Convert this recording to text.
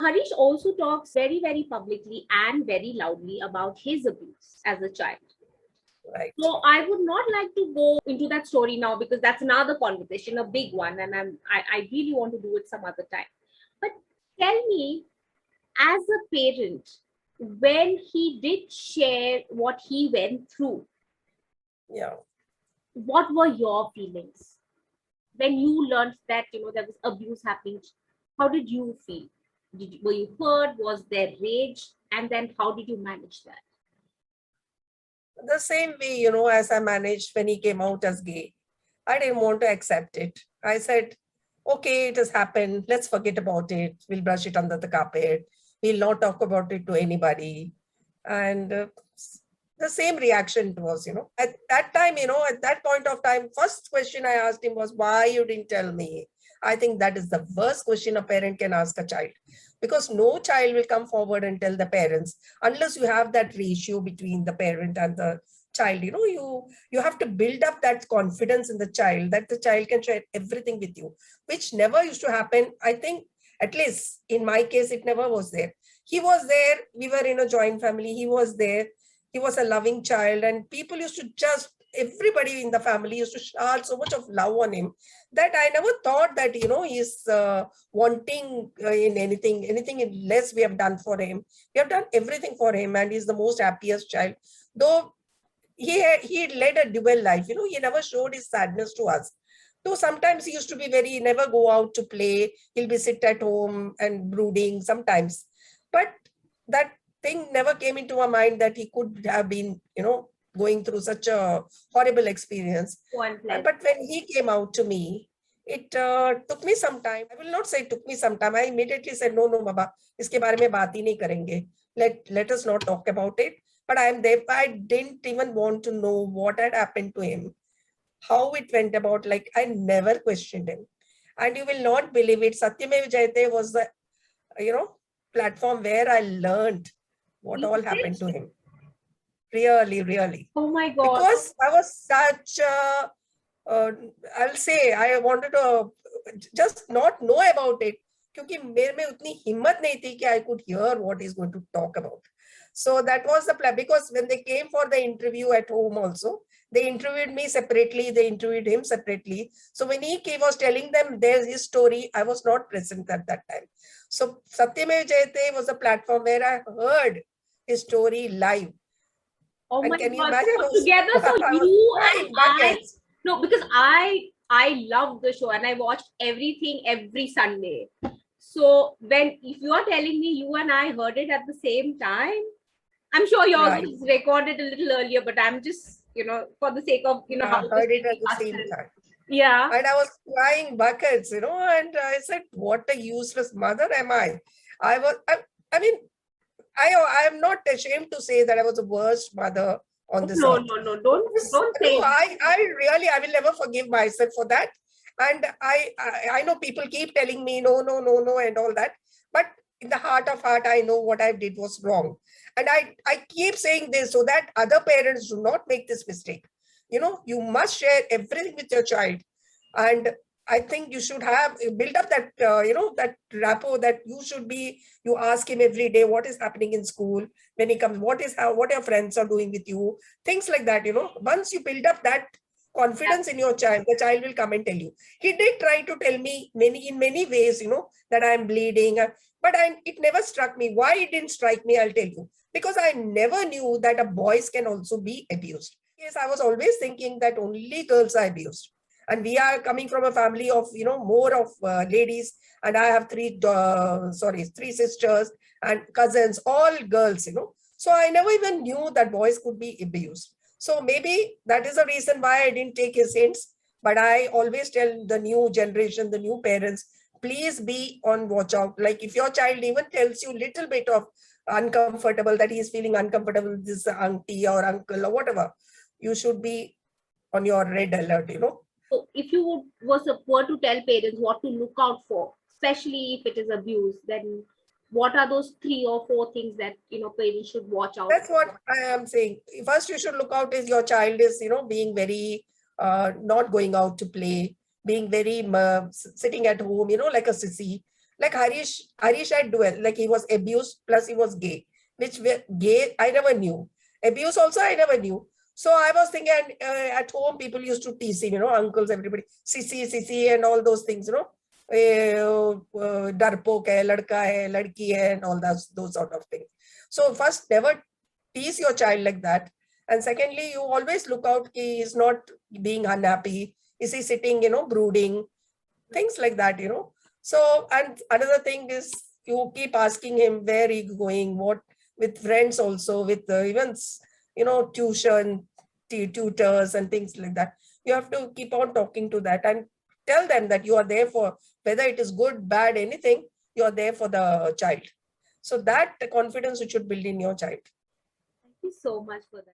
Harish also talks very, very publicly and very loudly about his abuse as a child. Right. So I would not like to go into that story now because that's another conversation, a big one, and I really want to do it some other time. But tell me, as a parent, when he did share what he went through, Yeah. what were your feelings when you learned that there was abuse happening? How did you feel? Were you hurt? Was there rage? And then how did you manage that? The same way, as I managed when he came out as gay. I didn't want to accept it. I said, okay, it has happened. Let's forget about it. We'll brush it under the carpet. We'll not talk about it to anybody. And the same reaction it was, at that time, at that point of time, first question I asked him was, why you didn't tell me? I think that is the worst question a parent can ask a child, because no child will come forward and tell the parents unless you have that ratio between the parent and the child. You have to build up that confidence in the child, that the child can share everything with you, which never used to happen. I think, at least in my case, it never was there. He was there. We were in a joint family. He was there. He was a loving child, and people used to everybody in the family used to shower so much of love on him that I never thought that, he's wanting in anything less we have done for him. We have done everything for him, and he's the most happiest child. Though he led a dual life, he never showed his sadness to us. Though sometimes he used to be never go out to play. He'll be sit at home and brooding sometimes. But that thing never came into my mind that he could have been, going through such a horrible experience. But when he came out to me, it took me some time. I will not say it took me some time. I immediately said, no, Baba, iske baare mein baat hi nahi karenge. Let us not talk about it. But I am there. I didn't even want to know what had happened to him, how it went about. Like, I never questioned him. And you will not believe it, Satyamev Jayate was the, platform where I learned what all happened to him. Really, really. Oh my God. Because I was such I'll say, I wanted to just not know about it, क्योंकि मेरे में उतनी हिम्मत नहीं थी कि I could hear what he's going to talk about. So that was the plan, because when they came for the interview at home also, they interviewed me separately, they interviewed him separately. So when he was telling them there's his story, I was not present at that time. So Satyamev Jayate was a platform where I heard his story live. Oh and my can you God. imagine? Together, so you and I, buckets. no, because I love the show and I watched everything every Sunday. So if you are telling me you and I heard it at the same time, I'm sure yours Right. was recorded a little earlier, but I'm just, for the sake of, how heard it at the same time. Yeah. And I was crying buckets, and I said, what a useless mother am I? I am not ashamed to say that I was the worst mother on this earth. No, don't say. No, I will never forgive myself for that. And I know people keep telling me, no, and all that. But in the heart of heart, I know what I did was wrong. And I keep saying this so that other parents do not make this mistake. You must share everything with your child. And I think you should have built up that, that rapport, that you ask him every day what is happening in school. When he comes, what your friends are doing with you, things like that. Once you build up that confidence in your child, the child will come and tell you. He did try to tell me in many ways, that I'm bleeding, but it never struck me. Why it didn't strike me, I'll tell you. Because I never knew that boys can also be abused. Yes, I was always thinking that only girls are abused. And we are coming from a family of, more of ladies. And I have three sisters and cousins, all girls, So I never even knew that boys could be abused. So maybe that is the reason why I didn't take his hints. But I always tell the new generation, the new parents, please be on watch out. Like if your child even tells you little bit of uncomfortable, that he is feeling uncomfortable with this auntie or uncle or whatever, you should be on your red alert, So if you were to tell parents what to look out for, especially if it is abuse, then what are those 3 or 4 things that parents should watch out? That's what I am saying. First, you should look out is your child is being very not going out to play, being very sitting at home, like a sissy, Like Harish had dual, like he was abused plus he was gay, which gay I never knew. Abuse also I never knew. So I was thinking, at home people used to tease him, uncles, everybody, sisi, and all those things, darpok hai, ladka hai, ladki hai, and all those sort of things. So first, never tease your child like that. And secondly, you always look out, he is not being unhappy. Is he sitting, brooding? Things like that, So, and another thing is you keep asking him where he going, what, with friends also, with even, tuition, tutors and things like that. You have to keep on talking to that and tell them that you are there for, whether it is good, bad, anything, you are there for the child. So that confidence you should build in your child. Thank you so much for that.